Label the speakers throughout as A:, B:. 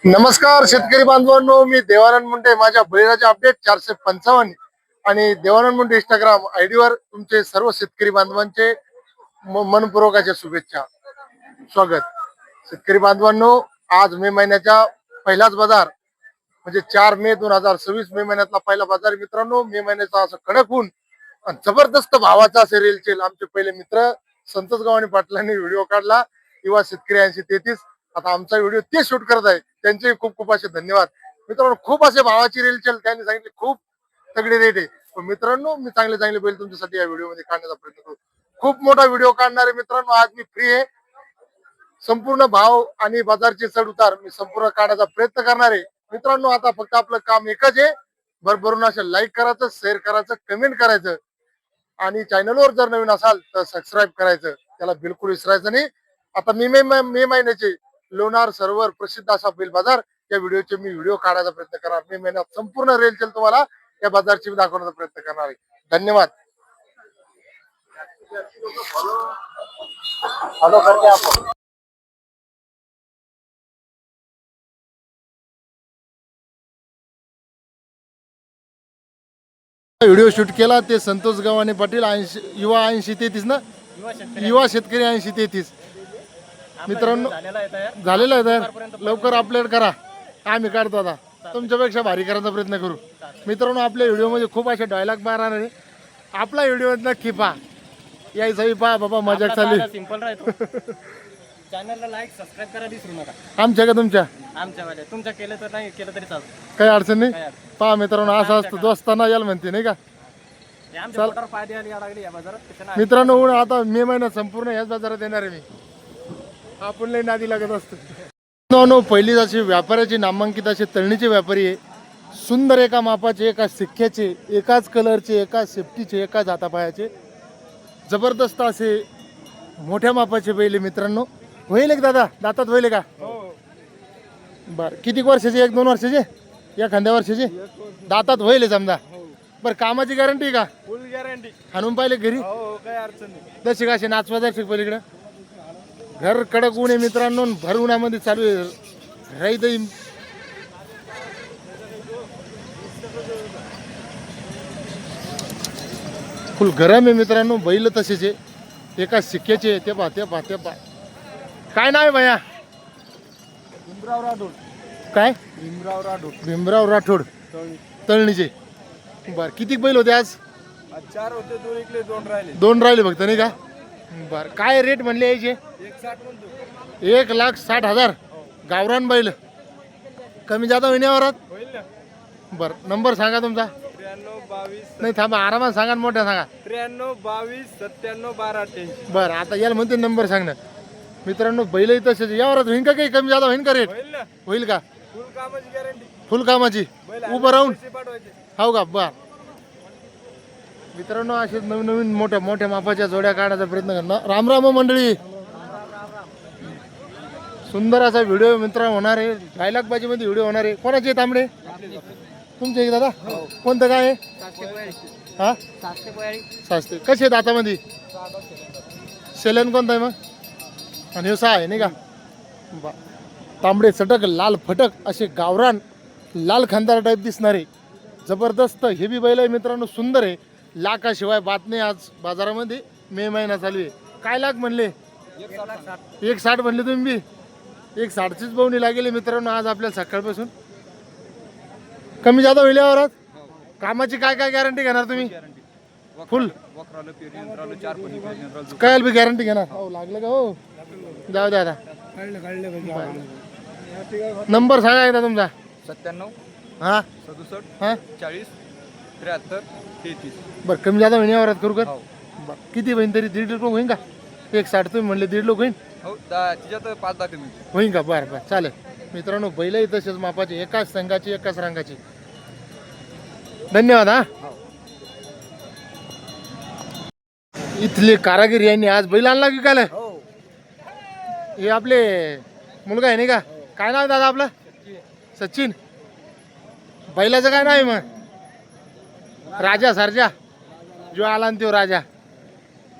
A: नमस्कार शेतकरी बांधवांनो, मी देवानंद मुंडे. माझ्या बळीराजा अपडेट 455 आणि देवानंद मुंडे इंस्टाग्राम आयडीवर तुमचे सर्व शेतकरी बांधवांचे मनपूर्वक अशा शुभेच्छा. स्वागत. शेतकरी बांधवांनो, आज मे महिन्याचा पहिलाच बाजार म्हणजे 4 मे 2026 मे महिन्यातला पहिला बाजार. मित्रांनो, मे महिन्याचा असं कडक ऊन आणि जबरदस्त भावाचा असे रेलचेल. आमचे पहिले मित्र संतोष गावाने पाटलांनी व्हिडिओ काढला, युवा शेतकरी 8033. आता आमचा व्हिडिओ ते शूट करत आहे, त्यांचे खूप खूप असे धन्यवाद. मित्रांनो, खूप असे भावाची रेलचेल त्यांनी सांगितले, खूप तगडी रेट आहे. पण मित्रांनो, मी चांगले चांगले बैल तुमच्यासाठी या व्हिडिओ मध्ये काढण्याचा प्रयत्न करू. खूप मोठा व्हिडिओ काढणार आहे मित्रांनो. आज मी फ्री आहे. संपूर्ण भाव आणि बाजारचे चढ उतार मी संपूर्ण काढायचा प्रयत्न करणार आहे. मित्रांनो, आता फक्त आपलं काम एकच आहे, भरभरून असं लाईक करायचं, शेअर करायचं, कमेंट करायचं आणि चॅनलवर जर नवीन असाल तर सबस्क्राईब करायचं, त्याला बिलकुल विसरायचं नाही. आता मे महिन्याचे लोणार सरोवर प्रसिद्ध असा बैल बाजार या व्हिडिओचे मी व्हिडिओ काढायचा प्रयत्न करणार. मे महिन्यात संपूर्ण रेलचेल तुम्हाला या बाजारची दाखवण्याचा प्रयत्न करणार आहे. धन्यवाद. व्हिडिओ शूट केला ते संतोष गव्हाणे पाटील, युवा 8033 ना, युवा शेतकरी 8033. मित्रांनो, झालेला आहे तयार. लवकर अपलोड करा, आम्ही काढतो. आता तुमच्यापेक्षा भारी करायचा प्रयत्न करू. मित्रांनो, आपल्या व्हिडिओमध्ये खूप असे डायलॉग मारणार आहे. आपला व्हिडिओ नक्की पहा, यायचा पहा बाबा, मजाक चालू.
B: सिंपल राहतो. चॅनलला लाईक सबस्क्राईब करा विसरू नका.
A: आमच्या का तुमच्या?
B: आमच्यावाले तुमच्या केलं तर नाही केलं तरी चालतं,
A: काही अडचण नाही. पहा मित्रांनो, असं असतं दोस्तांना याल म्हणते नाही का.
B: आमच्या पोटावर फायदे आली लागली या बाजारात.
A: मित्रांनो, आता मे महिन्यात संपूर्ण याच बाजारात येणार आहे मी. आपण लई नादी लागत असतो. पहिली अशी व्यापाऱ्याची नामांकित असे तळणीचे व्यापारी आहे. सुंदर एका मापाचे, एका सिक्क्याचे, एकाच कलरचे, एकाच सेफ्टीचे, एकाच हातापायाचे जबरदस्त असे मोठ्या मापाचे बैल मित्रांनो. होईल एक दादा, दातात होईल का? बर, किती वर्षाचे? 1-2 वर्षाचे, या खांद्या वर्षाचे दातात होईल समजा. बर, कामाची गॅरंटी का?
B: फुल गॅरंटी.
A: हाणून पाहिले घरी?
B: हो, काही अडचण नाही.
A: दर्शक असे नाचवा दर्शक पलीकडे. घर कडक ऊन आहे मित्रांनो, भर उन्हामध्ये चालू आहे राई. फुल गरम आहे मित्रांनो. बैल तसेच आहे, एका सिक्क्याचे. ते पहा ते पहा ते पहा. काय नाव आहे भैया?
B: भीमराव राठोड.
A: काय?
B: भीमराव राठोड.
A: भीमराव राठोड, तळणीचे. बर, किती बैल होते आज?
B: 4 होते, 2 इकडे 2 राहिले.
A: 2 राहिले फक्त नाही का? बर, काय रेट म्हणले यायचे?
B: 160 म्हणतो.
A: 1,60,000. गावरान बैल कमी जादा महिन्यावरात
B: होईल ना.
A: बर, नंबर सांगा तुमचा.
B: 93 22.
A: नाही थांबा, आरामात सांगा, मोठ्या सांगा.
B: 93 22 97 12 88.
A: बर, आता याला म्हणते नंबर सांगणं. मित्रांनो, बैल तसेच यावरात होईल का? काही कमी जादा होईल का रेट?
B: होईल ना.
A: होईल का?
B: फुल कामाची गॅरंटी.
A: फुल कामाची उभं राहून?
B: पाठवायचे.
A: हो का? बर. मित्रांनो, असे नवीन नवीन मोठ्या मोठ्या मापाच्या जोड्या काढायचा प्रयत्न करणार. राम राम मंडळी. सुंदर असा व्हिडिओ मित्रांनो होणार आहे. डायलॉग बाजी मध्ये व्हिडिओ होणार आहे. कोणाचे तांबडे? तुमचे एक दादा. कोणतं काय आहे? हा, सासते. कसे आहेत दातामध्ये? सेलन कोणता आहे मग? आणि हे 6 आहे नाही का? बा, तांबडे चटक, लाल फटक असे गावरान लाल खांदार टाईप दिसणारे जबरदस्त हेवी बैल आहे मित्रांनो. सुंदर आहे. लाखाशिवाय बात नाही आज बाजारामध्ये. मे महिना चालू आहे. काय लाख म्हणले? 160 म्हणले तुम्ही बी? 160चीच बवणी लागेल मित्रांनो आज आपल्याला सकाळपासून. कमी जादा होईल यावरात? कामाची काय काय गॅरंटी घेणार तुम्ही? फुल काय बी गॅरंटी घेणार? हो, लागलं का? हो, जाऊ द्या आता. नंबर सांगा एकदा तुमचा.
B: 97
A: हा
B: 67
A: हा
B: 40 73 33.
A: बरं, कमी जादा महिन्यावरात करू का? बरं, किती होईन तरी? 1.5 लोक होईन का? 160 तुम्ही म्हणले, 1.5 लोक होईन?
B: हो, तिच्यात 5-10 कमी
A: होईन का? बरं बरं, चालेल. मित्रांनो, बैलही तसेच मापाचे, एकाच संघाची, एकाच रंगाची. धन्यवाद. हा, इथले कारागीर यांनी आज बैल आणला की काय? हे आपले मुलगा आहे नाही का? काय नाव आहे दादा आपलं? सचिन. बैलाचं काय नाव आहे मग? राजा सरजा जो आला ना तो राजा.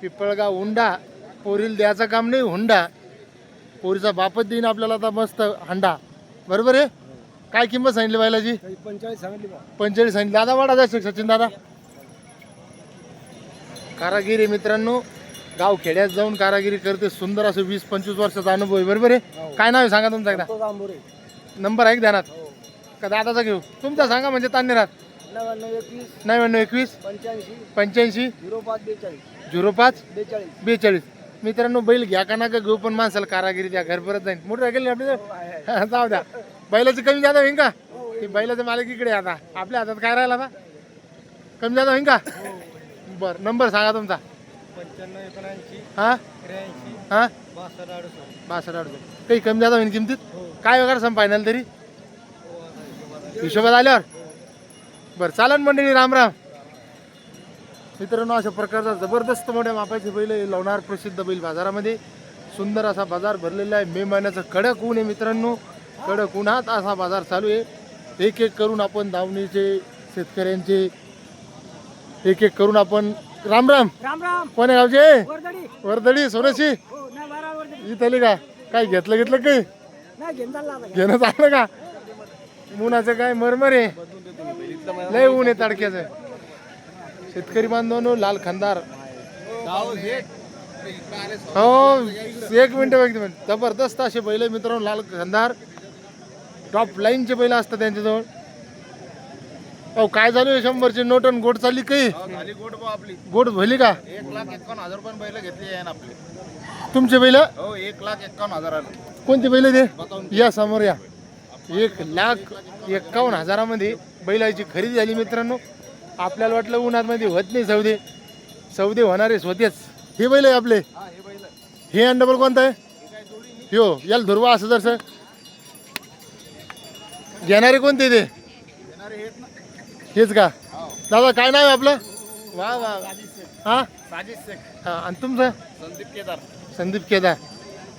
A: पिपळगाव हुंडा. पोरीला द्यायचं काम नाही, हुंडा. पोरीचा बापच देईन आपल्याला आता मस्त हंडा. बरोबर आहे. काय किंमत सांगितली बैलाची?
B: 45 सांगितली
A: 45 सांगितली. दादा वाढा जायचं सचिन दादा. कारागिरी मित्रांनो, गाव खेड्यात जाऊन कारागिरी करते. सुंदर असं 20-25 वर्षाचा अनुभव आहे. बरोबर आहे. काय नाव आहे सांगा तुमचा एकदा. नंबर आहे का ध्यानात का दादाचा घेऊ? तुमचा सांगा म्हणजे तान्य राहत. 9921 85 05 42. मित्रांनो बैल घ्या का नका घेऊ पण माणसाला कारागिरी द्या, घर परत जाईल. मोठं गेले आपले जाऊ द्या. बैलाचं कमी जादा होईन का? ते बैलाचं मालक इकडे आता आपल्या हातात काय राहिला आता? कमी जादा होईन का? बरं नंबर सांगा तुमचा.
B: 95
A: हा
B: 83
A: हा
B: 62
A: काही कमी जादा होईन किमतीत? काय वगैरे सम फायनल तरी हिशोबात आल्यावर? बरं चालन मंडळी. राम राम मित्रांनो, अशा प्रकारचा जबरदस्त मोठ्या मापाचे बैल लावणार प्रसिद्ध बैल बाजारामध्ये. सुंदर असा बाजार भरलेला आहे. मे महिन्याचा कडक ऊन आहे मित्रांनो. कडक उन्हात असा बाजार चालू आहे. एक एक करून आपण दावणीचे शेतकऱ्यांचे एक एक करून आपण राम राम.
B: राम राम.
A: कोण्या गावचे?
B: वर्दडी.
A: वर्दडी सोनशी
B: हो नाही बारा वर्दडी.
A: इथली का? काय घेतलं काही
B: नाही घेणं
A: घेणं चाललं का? उन्हाचं काय मरमर आहे. लय ऊन आहे तडक्याचं. शेतकरी बांधवांनो, लाल खंदार हो. एक मिनिट बघ. जबरदस्त असे बैल मित्रांनो, लाल खंदार टॉप लाईनचे बैल असतात त्यांच्याजवळ. अहो काय झालं 100ची नोट आणि गोड चालली काही गोड भरली का?
C: 1,51,000 रुपये बैल घेतली आहे ना आपली.
A: तुमचे बैल?
C: हो 1,51,000.
A: कोणते बैल ते? या समोर या. 1,51,000 बैलाची खरेदी झाली मित्रांनो. आपल्याला वाटलं उन्हामध्ये होत नाही सौदे. सौदे होणारे होतेच. हे बैल आहे आपले. हे आणि डबल कोणता आहे? हो याला धुरवा असं जर घेणारे कोणते ते? हेच का? दादा काय नाव आहे आपलं? वा वा. हा
C: साजिद शेख.
A: हा आणि तुमचं?
C: संदीप केदार.
A: संदीप केदार.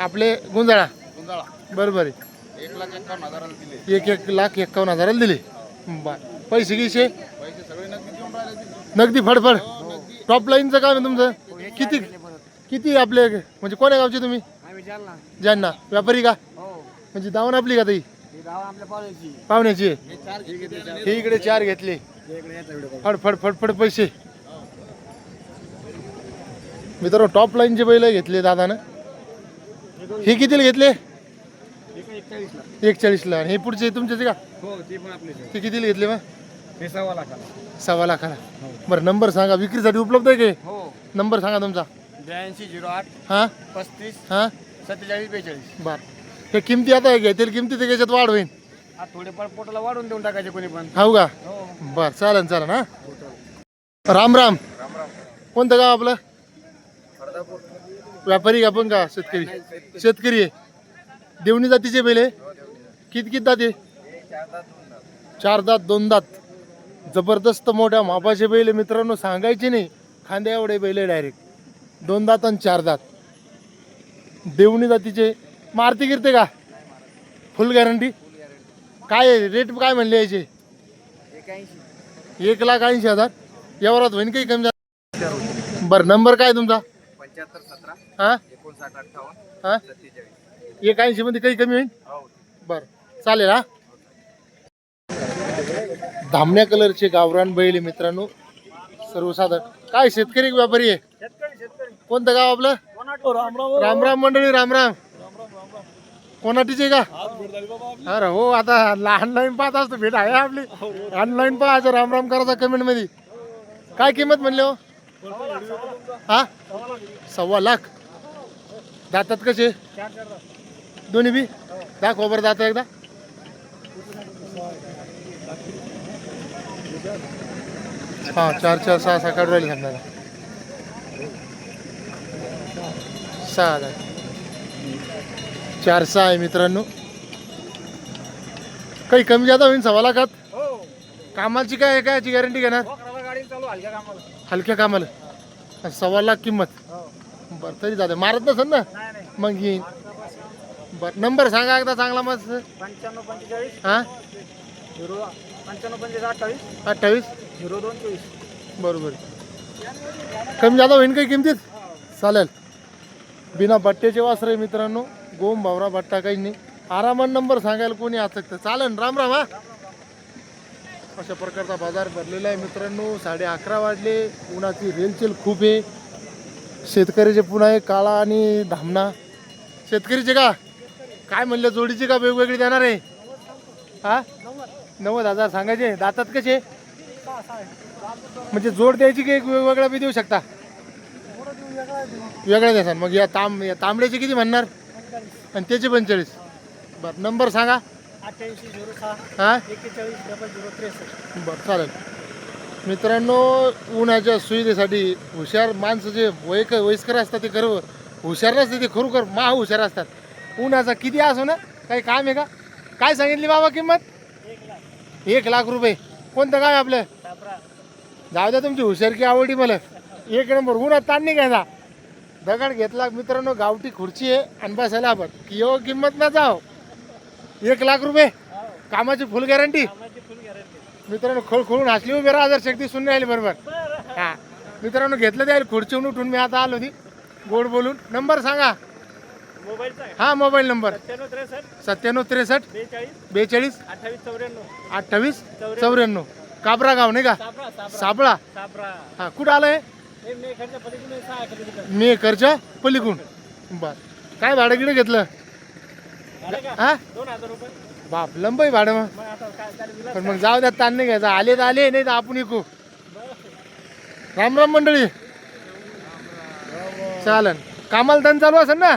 A: आपले गुंजाळा.
C: गुंजाळा.
A: बरोबर आहे.
C: 1,51,000 दिले.
A: 1,51,000 दिले. बर पैसे गिसे
C: पैसे सगळे नगदी देऊन राहिले.
A: नगदी फडफड. टॉप लाईनचं काम आहे तुमचं. किती किती आपले म्हणजे कोण्या गावचे तुम्ही?
B: आम्ही जालना.
A: ज्यांना व्यापारी का?
B: हो
A: म्हणजे दावण आपली का ताई?
B: हे गाव आपल्या पाहुण्याची.
A: पाहुण्याची आहे.
C: हे 4 घेतले.
A: हे इकडे 4 घेतले. फडफड फडफड पैसे. मित्रांनो टॉप लाईनचे बैल घेतले दादानं. हे कितीला घेतले? 41ला. आणि हे पुढचे तुमचे का?
B: हो ते पण आपले.
A: ते कितीला घेतले मग?
B: हे 1.25 लाखाला.
A: 1.25 लाखाला. बरं नंबर सांगा. विक्रीसाठी उपलब्ध आहे का?
B: हो
A: नंबर सांगा तुमचा.
B: 8208
A: हां
B: 35
A: हां
B: 47 42.
A: बरं. हे किमती आता घेतील किमती ते याच्यात वाढ होईल.
B: हा थोडेफार पोटाला वाढून देऊन टाकायचे कोणी पण.
A: हो का?
B: हो
A: बरं चालेल चालेल. हा राम राम. कोणतं गाव आपलं? व्यापारी आपण का शेतकरी? शेतकरी आहे. देवणी जातीचे बैल आहे. किती दात आहे? 4 दात 2 दात. जबरदस्त मोठ्या मापाचे बैल आहे मित्रांनो. सांगायचे नाही. खांद्या एवढे बैल आहे डायरेक्ट. 2 दात आणि 4 दात. देवणी जातीचे. मारती गिरते का? फुल गॅरंटी. काय रेट काय म्हणले याचे? 1,80,000. यावरात होईन काही कमी जास्त? बरं नंबर काय तुमचा?
C: 7517
A: हां
C: 5958
A: हां
C: 47.
A: 1,80 मध्ये काही कमी होईल? बरं चालेल. हा धामण्या कलरचे गावरान बैल आहे मित्रांनो. सर्वसाधारण. काय शेतकरी का व्यापारी आहे? कोणतं गाव आपलं? राम राम मंडळी. राम राम. कोणाटीचे का? अरे हो आता ऑनलाईन पाहत असतो. भेट आहे आपली. ऑनलाईन पाहायचं. राम राम करायचा कमेंट मध्ये. काय किंमत म्हणले हो? हा 1.25 लाख. दातात कसे? दोन्ही बी दाखवा बरं दात एकदा. हा 4 4 6 6 काढून राहिले समजा. 6 दात. 4 6 आहे मित्रांनो. काही कमी जादा होईल 1.25 लाखात. कामाची काय कायची गॅरंटी घेणार?
B: गाडी चालू हलक्या कामाला.
A: हलक्या कामाला 1.25 लाख किंमत. बरं तरी जाते मारत नसेल ना
B: नाही नाही.
A: मग येईन. बरं नंबर सांगा एकदा चांगला मस्त.
B: 95 45
A: हां
B: 95 45 28
A: 28
B: 02 24.
A: बरोबर. कमी जादा होईन काही किमतीत? चालेल. बिना बट्ट्याचे वासर आहे मित्रांनो. गोम भावरा बट्टा काही नाही. आरामात नंबर सांगायला कोणी असं चालन. राम राम. हा अशा प्रकारचा बाजार भरलेला आहे मित्रांनो. 11:30 वाजले. उन्हाची रेलचेल खूप आहे. शेतकऱ्याचे पुन्हा आहे काळा आणि धामणा. शेतकरीचे का काय म्हणले जोडीचे का वेगवेगळे देणार आहे? हा 90,000 सांगायचे. दातात कसे म्हणजे जोड द्यायची की वेगवेगळा बी देऊ शकता? वेगळ्या द्यासान. मग या तांबड्याचे किती म्हणणार आणि त्याचे 45? बरं नंबर सांगा.
B: 8806
A: हा
B: 410063.
A: बरं चालेल. मित्रांनो उन्हाच्या सुविधेसाठी हुशार माणसं जे वयस्कर असतात ते खरं हुशार नसते, ते खरोखर हुशार असतात. उन्हाचा किती असो ना काही काम आहे का? काय सांगितली बाबा किंमत? 1,00,000 रुपये. कोणतं काय आपलं? जाऊ द्या तुमची हुशारकी आवडली मला. एक नंबर. उन्हात ताण नाही घ्यायचा. दगड घेतला मित्रांनो. गावठी खुर्ची आहे आणि बसायला आपण की यो किंमत ना जाओ. 1,00,000 रुपये. कामाची फुल गॅरंटी. मित्रांनो खोळून हसली उभे राहा जर शक्ती सुन राहिली बरोबर. हा मित्रांनो घेतलं द्यायला खुर्चीहून उठून मी आता आलो होती गोड बोलून. नंबर सांगा.
B: मोबाईलचा
A: हा मोबाईल नंबर
B: 9763
A: 9763
B: 42
A: 42
B: 28 94
A: 28 94. काबरा गाव नाही का? साबळा. हा कुठं आलंय?
B: मेखरच्या पलीकडे 6 किलोमीटर.
A: मेकरच्या पलीकडून. बर काय भाडं गिडं घेतलं? हा
B: 2000 रुपये.
A: बाप लंबाई भाडं मग.
B: मग आता काय त्याला दिला
A: पण मग जाऊ द्या ताण नाही घ्यायचा. आले तर आले नाही तर आपण विकू. राम राम मंडळी. चालन. कामाला दण चालू असेल ना?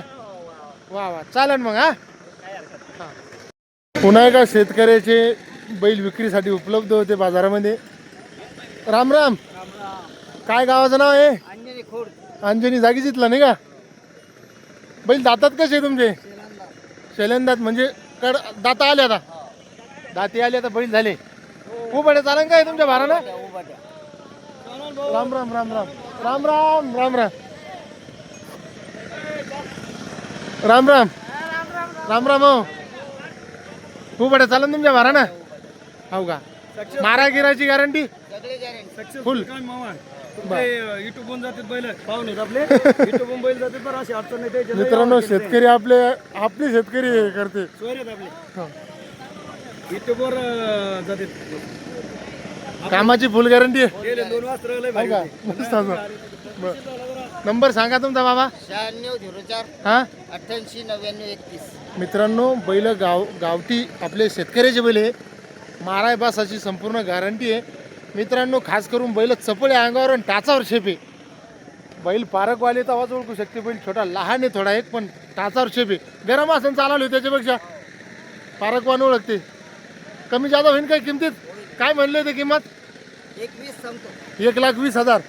A: वा वा चालन मग. हा पुन्हा एका शेतकऱ्याचे बैल विक्रीसाठी उपलब्ध होते बाजारामध्ये. राम राम. काय गावाचं नाव आहे?
B: अंजनी खोड.
A: अंजनी जागीच इथला नाही का? बैल दातात कसे तुमचे? शेलंदात म्हणजे कड दाता आले आता. दाते आले आता बैल झाले. उभडे चालन काय तुमच्या भारानं? राम राम राम राम राम राम राम राम राम राम राम राम. हो उभडे चालन तुमच्या भारानं? हो का? मारा गिराची गॅरंटी फुल.
B: युट्यूब वन जातात बैल पाहून येत आपले. युट्यूब वन बैल जातात बरं. अशी अडचण नाही त्याची.
A: मित्रांनो शेतकरी आपले शेतकरी हे करते.
B: सोयरे आहेत आपले.
A: हो.
B: युट्यूबवर जातात.
A: कामाची फुल गॅरंटी आहे.
B: गेले 2 वाजता लय
A: हो
B: भारी
A: का?
B: होते.
A: मस्त असं. बरं. नंबर सांगा तुमचा बाबा.
D: 9604
A: हा
D: 88 99 31.
A: मित्रांनो बैल गावठी आपले शेतकऱ्याचे बैल आहे. माराय बासाची संपूर्ण गॅरंटी आहे. मित्रांनो खास करून बैल चपळे अंगावर आणि टाचावर शेपे. बैल पारकवाले तर आवाज ओळखू शकते. बैल छोटा लहान आहे थोडा एक पण टाचावर शेपे. गरम असं चालवले त्याच्यापेक्षा पारकवान ओळखते. कमी जादा होईल काय किमतीत? काय म्हणले ते किंमत?
D: 21 सांगतो.
A: 1,20,000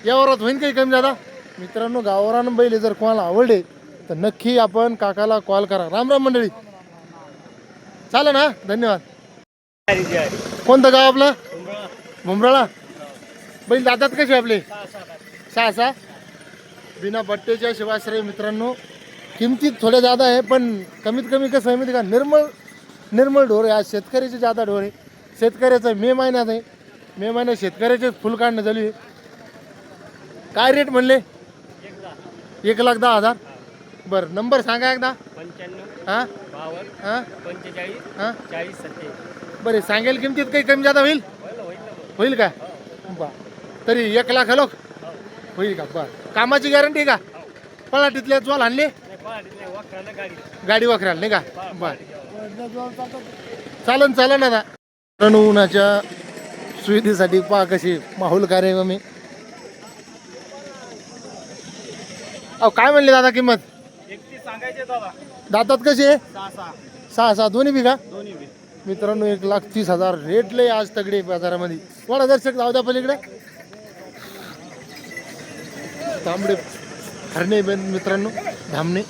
A: यावरात होईल काही कमी जादा? मित्रांनो गावरान बैल जर कोणाला आवडले तर नक्की आपण काकाला कॉल करा. राम राम मंडळी. चालेल ना. धन्यवाद. कोणतं गाव आपलं? भुमराळा. बैल दातात कसे आपले? 6 बिना बट्टेच्या शिवाश्रय. मित्रांनो किमतीत थोड्या जादा आहे पण कमीत कमी कसं आहे माहिती का? निर्मळ ढोर आहे. आज शेतकऱ्याचे जादा ढोर आहे. शेतकऱ्याचं मे महिन्यात आहे. मे महिन्यात शेतकऱ्याचे फुल काढणं चालू आहे. काय रेट म्हणले? 1,10,000. बरं नंबर सांगा एकदा.
B: 95
A: हां
B: 52
A: हां
B: 45
A: हां
B: 40 70.
A: बरे सांगेल किमतीत काही कमी जादा होईल? होईल का? बा तरी 1,00,000 लोक होईल का? बरं कामाची गॅरंटी का? पळाटीतल्या ज्वाल आणले गाडी वाकराल नाही का? बरं चालन आता. उन्हाच्या सुविधेसाठी पहा कशी माहोल कार्यक्रम आहे. अहो काय म्हणले दादा किंमत?
B: 31 सांगायचे दादा.
A: दातात कसे?
B: 6
A: 6 दोन्ही बी का?
B: दोन्ही बी.
A: मित्रांनो 1,30,000 रेट लय आज तगडे बाजारामध्ये. वडा दर्शक जाऊ द्या पलीकडे. तांबडे हरणे मित्रांनो धामणे.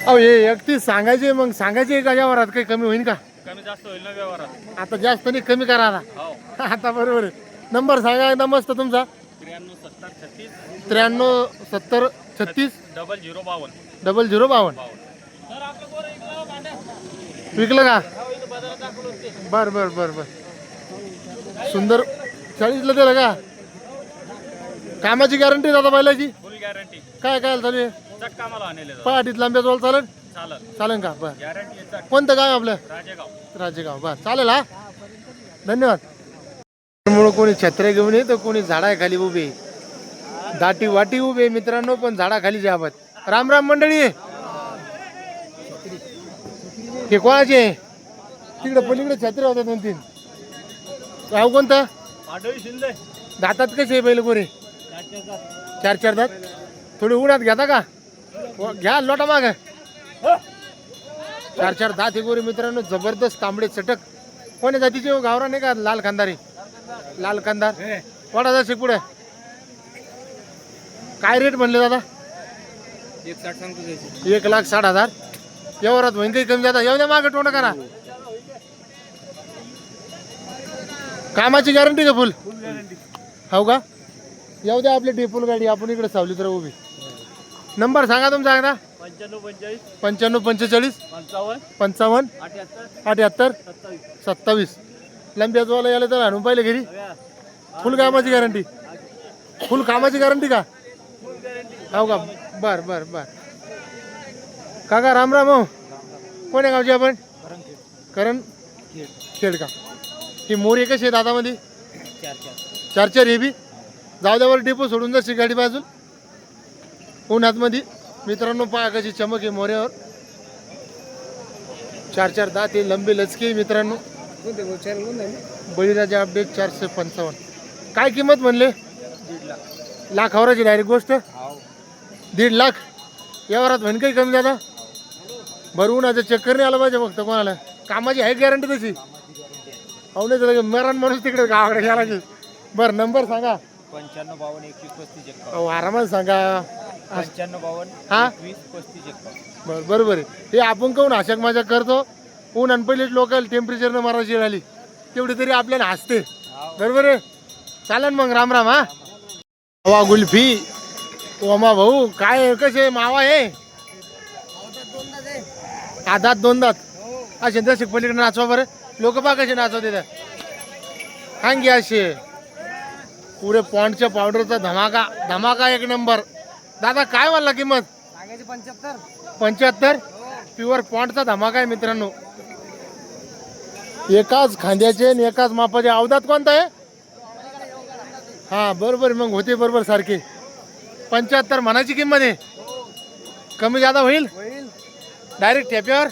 A: अहो हे 31 सांगायचे. मग सांगायचे का यावरात काही कमी होईल का?
B: कमी जास्त होईल ना व्यवहारात.
A: आता जास्त नाही कमी करा आता.
B: हो.
A: आता बरोबर आहे. नंबर सांगा एकदा मस्त तुमचा.
B: 93 70 36
A: 93 70 36
B: 0052.
A: 0052.
B: सर आपलं गोरं इकडं भांड्या.
A: विकलं का?
B: हो इथं बाजारात दाखवलं ते.
A: बर सुंदर 40ला दिलं का? कामाची गॅरंटी दादा बैलाची
B: फुल गॅरंटी.
A: काय चालू आहे?
B: चक्का मला आणले.
A: पहाटीत लांब्या जवळ चालेल. चालेल का? बर. कोणतं गाव आपलं? राजेगाव. बर चालेल हा. धन्यवाद. त्यामुळे कोणी छत्र्या घेऊन ये तर कोणी झाडाखाली उभे, दाटी वाटी उभे मित्रांनो, पण झाडाखाली जावत. राम राम मंडळी. हे कोणाचे? तिकडे पलीकडे छत्र्या होत्या 2-3. गाव कोणतं? दातात कसे आहे बैल गोरे? 4 दात. थोडी उन्हात घेता का? घ्या लोटा माग. 4 दात हे गोरे मित्रांनो, जबरदस्त तांबडे चटक. कोण्या जातीचे गावरान आहे का? लाल खानदारी. लाल खानदार. वाडा जाते पुढे. काय रेट म्हणले दादा? 1,60,000. व्यवहारात होईन काही कमी जाता? येऊ द्या मागे तोंड करा. कामाची गॅरंटी का? फुल हो का? येऊ द्या आपली फुल गाडी. आपण इकडे सावली तर उभी. नंबर सांगा तुमचा एकदा. 95 45 55 78 27. लंब्याचवाला यायला तर आणून पाहिले घरी. फुल कामाची गॅरंटी. फुल कामाची गॅरंटी का? हो का? बर बर बर. काका राम राम. हो कोण्या गावची आपण? करण खेड का? ही मोरी कशी आहे दादामध्ये? 4 हे बी. जाऊ द्यावर डेपो सोडून जाशी गाडी बाजून उन्हातमध्ये. मित्रांनो पहा कशी चमक आहे मोऱ्यावर. 4 दात हे लंबे लचके मित्रांनो. बळीराजा अपडेट 455. काय किंमत म्हणले? 1,50,000 लाखावराची डायरेक्ट गोष्ट. 1.5 लाख. व्यवहारात म्हण काही कमी झाला? बरं उन्हाचं चक्कर नाही आलं पाहिजे फक्त कोणाला. कामाची आहे गॅरंटी तशी? हो नाही तर मरण माणूस तिकडे गावाकडे गेला की. बरं नंबर सांगा.
C: 95 52 21 35
A: अहो आरामात सांगा.
C: 95 52
A: हा
C: 21 35 51.
A: बरं बरोबर आहे. हे आपण कहून आशाक माझ्या करतो. ऊन आणि पहिलेच लोकल टेम्परेचरनं मारायची राहिली तेवढी तरी आपल्याला हसते. बरोबर आहे. चालेल मग. राम राम. हा वा गुल्फी. ओमा भाऊ काय कसे मावा आहे? आधात 2 दात. असे दर्शक पलीकडे नाचवा बरं. लोक पा कसे नाचवते त्या. हांगी असे पुरे पॉन्डच्या पावडरचा धमाका. धमाका एक नंबर. दादा काय म्हणला किंमत? 75. प्युअर पॉन्डचा धमाका आहे मित्रांनो. एकाच खांद्याचे आणि एकाच मापाचे. अवधात कोणता आहे? हा बरोबर मग होते बरोबर सारखे. 75 म्हणायची किंमत आहे. कमी जादा होईल? डायरेक्ट ठेप्यावर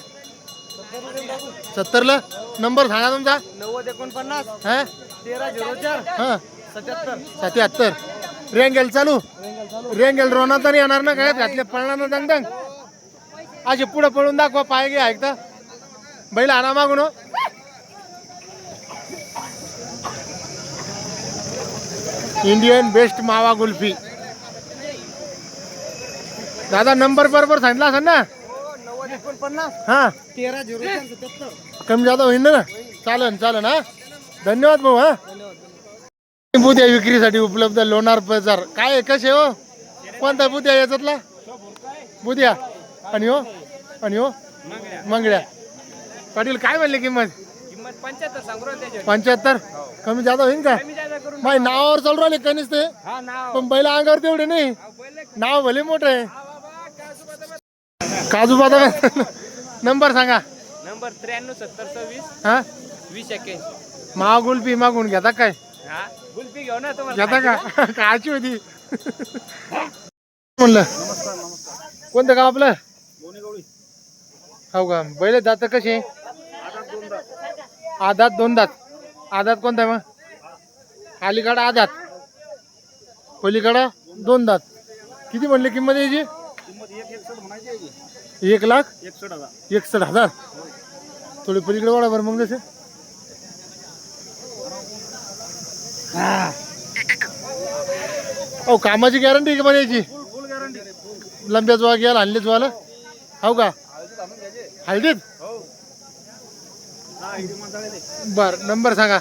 A: 70ला. नंबर सांगा तुमचा.
B: 90 49
A: हा
B: 13 04
A: हा
B: 77.
A: 77. रेंगेल चालू. रेंगेल रोना तर येणार ना काय? घातले पळणार ना दंग दंग. असे पुढे पळून दाखवा. पाय गे ऐकता बैल आणा मागून. इंडियन बेस्ट मावा गुल्फी. दादा नंबर बरोबर सांगितला असेल ना?
B: 90 49
A: हा
B: 13 04 77.
A: कमी जादा होईल ना? चालन चालन. हा धन्यवाद भाऊ. हा बुद्या विक्रीसाठी उपलब्ध. लोणार बाजार. काय कसे हो? कोणता बुद्या याच्यातला? बुद्या आणि हो आणि हो मंगळ्या. पाटील काय म्हणले किंमत?
B: 75 सांगू त्याचे.
A: 75. कमी जादा होईल का? माय नावावर चालू राहिले कणीच ते.
B: हा नाव
A: पण बैला अंगावर तेवढे नाही. नाव भले मोठं आहे. काजू बदाम. नंबर सांगा.
B: नंबर 93 70 26
A: हा
B: 20 81.
A: मावा गुल्फी मागून घेता काय?
B: हा गुल्फी घेऊ ना तुम्हाला.
A: घेता का? काची होती म्हणलं. कोणतं गाव आपलं? हो का? बैल दात कसे? आधात 2 दात. आधात कोणता आहे मग? अलीकडं आधात पलीकडं 2 दात. किती म्हणले किंमत याची? 1,61,000. थोडी पलीकडे वाढा बरं मग जसे. हो कामाची गॅरंटी का मला याची? लंब्याच वा घ्याल आणलेच वाला. हो का? हळदीत. बर नंबर सांगा.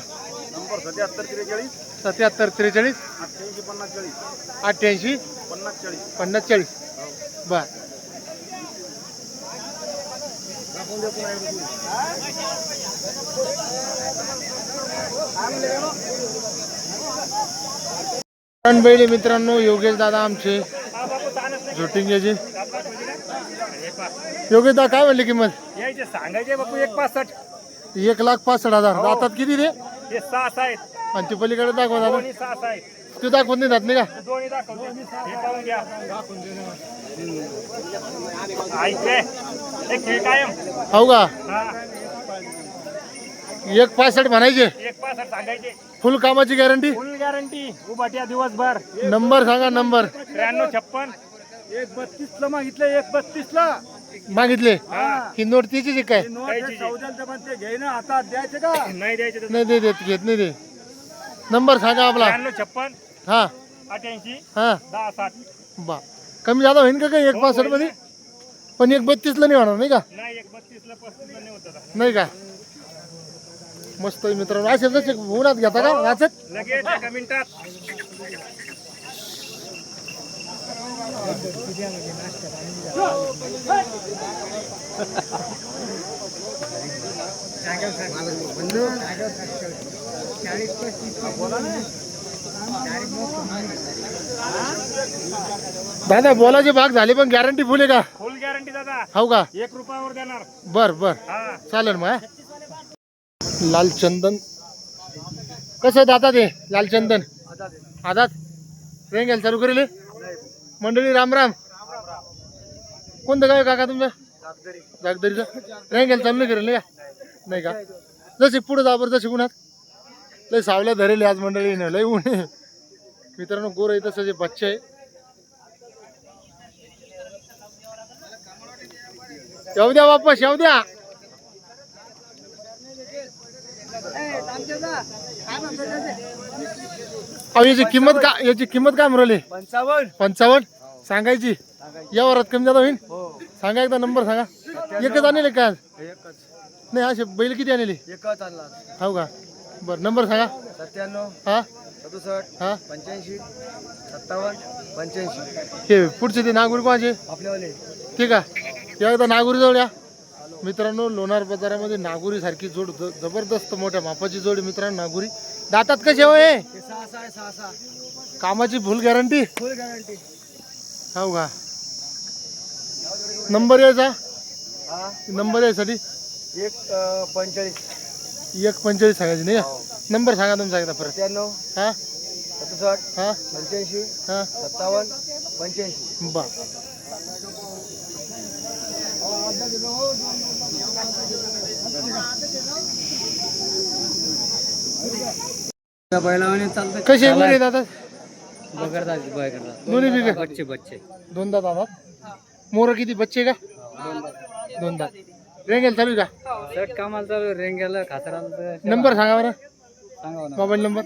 A: 77 43 88 50 40. बर बैल मित्रांनो योगेश दादा आमचे झोटिंग्याची योग्यता काय म्हणली किंमत
B: यायचे सांगायचे बापू 1,65,000.
A: 1,65,000 दातात किती रे
B: हे 6 आहेत
A: आणि ते पलीकडे दाखवा दादा
B: दोन्ही 6 आहेत
A: ते दाखवत नाही जात नाही का
B: दोन्ही दाखवतो हे पाहून घ्या ऐकले एक खेळ कायम
A: हो का
B: हा
A: 1,65,000 म्हणायचे
B: 1,65,000 सांगायचे
A: फुल कामाची गॅरंटी
B: फुल गॅरंटी उभाट्या दिवसभर
A: नंबर सांगा नंबर
B: 9356 1,32 ला मागितले 1,32 ला
A: मागितले
B: हा
A: ही नोट तिची जी काय
B: घे ना आता द्यायचे का नाही द्यायचे
A: नाही दे देत घेत नाही ते नंबर सांगा आपला
B: 9356
A: हा
B: 88
A: हा
B: 1060
A: बा कमी जादा होईल का काही 1,65,000 मध्ये पण 1,32 ला नाही होणार नाही का
B: नाही 1,32 ला 35 ला नाही होत आता.
A: नाही का मस्त आहे मित्रांनो असे जसे उन्हात घेता का वाचत
B: लगेच एका मिनिटात
A: दादा बोलाचे भाग झाले पण गॅरंटी फुल आहे का
B: फुल गॅरंटी दादा
A: हो का
B: 1 रुपयावर देणार
A: बर बर
B: हा
A: चालेल मग हा. लाल चंदन कसं आहे दादा ते लाल चंदन आदात रेंगेल चालू करेल हे? मंडळी राम राम कोणतं गाव आहे काका तुमचं जागदरीचं रेंगेल चालू नाही करेल का नाही का जसे पुढे जाबर जसे उन्हात लय सावल्या धरेल आज मंडळी लय ऊन आहे. मित्रांनो गोर आहे तसं जे बच्चे आहे येऊ द्या वापस येऊ द्या अहो याची किंमत काय म्हणली 55 सांगायची यावरात कमी जाता होईल सांगा एकदा नंबर सांगा एकच आणले काय नाही असे बैल किती आणले
D: एकच आणला
A: हो का बर नंबर सांगा
D: 97
A: हा
D: 67
A: हा
D: 85 57 85
A: हे पुढचे ते नागुरी कोणाचे
D: आपल्यावाले
A: ठीक आहे या एकदा नागुरी जवळ या मित्रांनो लोणार बाजारामध्ये नागुरी सारखी जोड जबरदस्त मोठ्या मापाची जोड आहे मित्रांनो नागुरी दातात कसे होय
D: 6
A: कामाची फुल गॅरंटी
D: फुल गॅरंटी
A: हो का नंबर यायचा
D: हा
A: नंबर यायसाठी
D: 145
A: 1,45 सांगायची नाही का नंबर सांगा तुमचा एकदा परत
D: 97
A: हा
D: 67
A: हा
D: 85
A: हा
D: 57 85
A: बा
D: बैलावाने चालतं
A: कसे आहे दादा
D: बगरदास
A: दोन्ही बिघे
D: बच्चे बच्चे
A: दोन दात दादा मोर किती बच्चे का दोन दात रेंगेल चालू आहे का
D: शर्ट कामाला चालू रेंग्याला खासराला
A: नंबर सांगा बरं
D: सांगा ना
A: मोबाईल नंबर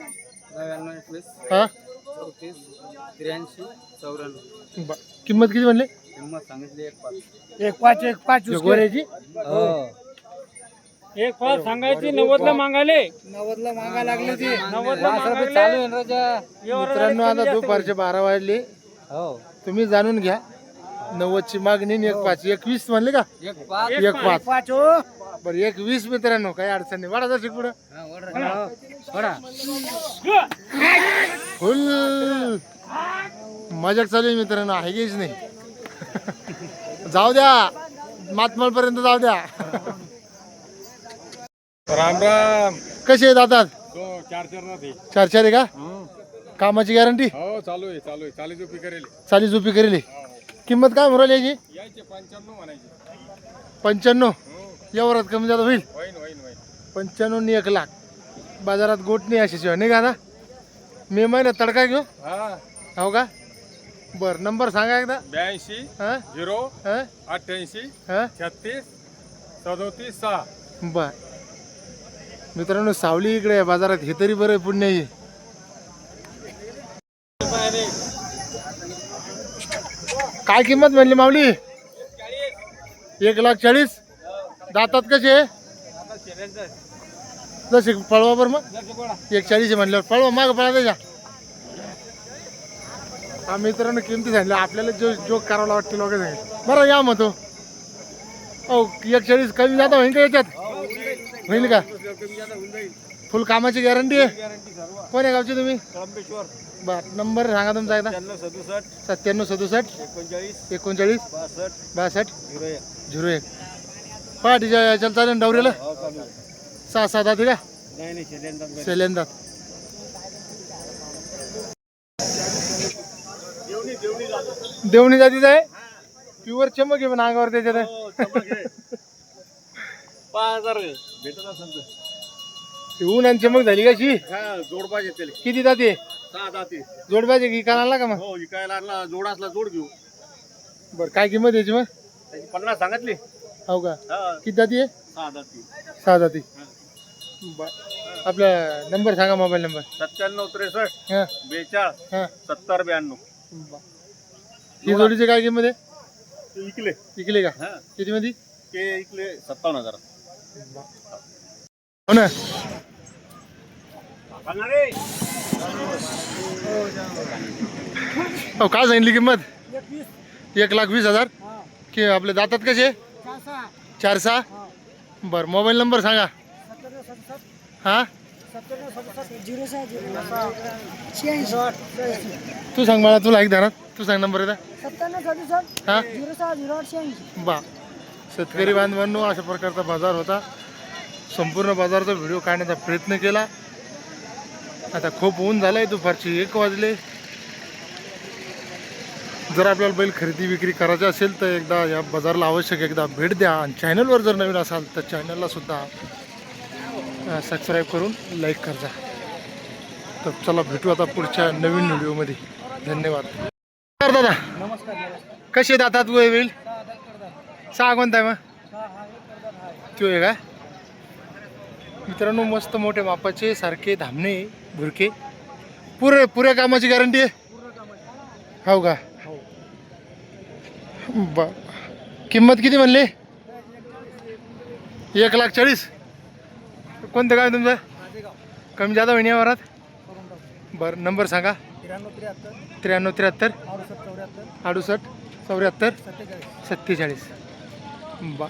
D: 99 21
A: हा
D: 34 83 94
A: बा किंमत किती म्हणले
D: किंमत सांगितली
B: 1,5
A: गोऱ्याची
D: हो
B: 1,5 सांगायची 90 ला मागायले
D: 90 ला मागा लागले ते
B: 90 ला मागायले
D: चालू आहे राजा
A: मित्रांनो आता दुपारचे 12 वाजले
D: हो
A: तुम्ही जाणून घ्या 90 ची मागणी 1,5 21 म्हणले का 1,5
B: 1,5
A: बरं 1,20 मित्रांनो काही अडचण नाही वाढा जशी पुढं फुल मजाक चालू आहे मित्रांनो आहे काहीच नाही जाऊ द्या मातमल पर्यंत जाऊ द्या
B: राम राम
A: कसे आहेत आता
B: तो 4 ना ते
A: 4 आहे का कामाची गॅरंटी
B: हो चालू आहे 40 रुपये करेल
A: चाली झोपी करेल किंमत काय म्हणून याची
B: यायचे 95 म्हणायचे
A: 95 यावरात कमी जात होईल
B: होईन
A: 95 नि 1,00,000 बाजारात गोट नाही अशी शिवाय नाही का आता मे महिन्यात तडका घेऊ
B: हा
A: हो का बर नंबर सांगा एकदा
B: 82
A: हा
B: 0
A: हा
B: 88
A: हा
B: 36 37 6
A: बर मित्रांनो सावली इकडे आहे बाजारात हे तरी बरं आहे, पुण्य आहे. काय किंमत म्हणली माऊली 1,40,000 दातात कसे जसे पळवा बरं मग 1,40 म्हणल्यावर पळवा माग पळा त्याच्या हा मित्रांनो किमती सांगितल्या आपल्याला जो जोक करायला वाटते लोक बरं या मग तो हो 1,40 कमी जाता होईल का याच्यात होईल का फुल कामाची गॅरंटी आहे.
B: गॅरंटी सर्व.
A: कोण्या गावचे तुम्ही?
B: कळंबेश्वर.
A: बर नंबर सांगा तुमचा एकदा.
B: 97 67
A: 97 67
B: 39
A: 39
B: 62
A: 62
B: 01.
A: 01. पहाटीच्या याच्याला चालेल डवरीला
B: हो, चालेल.
A: 6-7 आधी का
B: नाही नाही शेल्यांदा.
A: सेलेंदात. देवणी जातीच आहे. प्युअर चमक आहे पण अंगावर त्याच्यात.
B: 5000 भेटत असेल तर.
A: ऊन आणि चमक झाली कशी.
B: हा जोड पाहिजे त्याला.
A: किती जाते
B: 6 जाते.
A: जोड पाहिजे की कानाला का मग.
B: हो विकायला आणला जोड असला जोड घेऊ.
A: बरं काय किंमत याची मग.
B: त्याची 50 सांगितली.
A: हो का
B: हा
A: किती जाती आहे.
B: 6 जाते.
A: 6 जाती. आपला नंबर सांगा मोबाईल नंबर.
B: 97 63
A: हां
B: 42
A: हां
B: 70 92.
A: ही जोडीची काय किंमत आहे.
B: इकले.
A: विकले का
B: हा
A: किती मध्ये.
B: ते इकले 57000.
A: हो ना. हो काय सांगितली किंमत. 1,20,000 की आपले दातात कसे. 4-6. बरं मोबाईल नंबर सांगा. हां तू सांग मला. तुला ऐक धरात तू सांग नंबर येता. हां बा शेतकरी बांधवांनो अशा प्रकारचा बाजार होता. संपूर्ण बाजाराचा व्हिडिओ काढण्याचा प्रयत्न केला. आता खूप ऊन झालंय. दुपारचे 1 वाजले. जर आपल्याला बैल खरेदी विक्री करायची असेल तर एकदा या बाजारला आवश्यक एकदा भेट द्या. आणि चॅनलवर जर नवीन असाल तर चॅनलला सुद्धा सबस्क्राईब करून लाईक करा. तर चला भेटू आता पुढच्या नवीन व्हिडिओमध्ये. धन्यवाद. दादा
B: नमस्कार.
A: कसे दातात होईल. 6 कोणता आहे मग. तो आहे का मित्रांनो. मस्त मोठे मापाचे सारखे धामणे भुरके. पुऱ्या कामाची गॅरंटी आहे. हो का बर. किंमत किती म्हणली. 1,40,000. कोणतं काय तुमचं. कमी जादा होईन वरात. बरं नंबर सांगा. 93 73 68 74 47. बा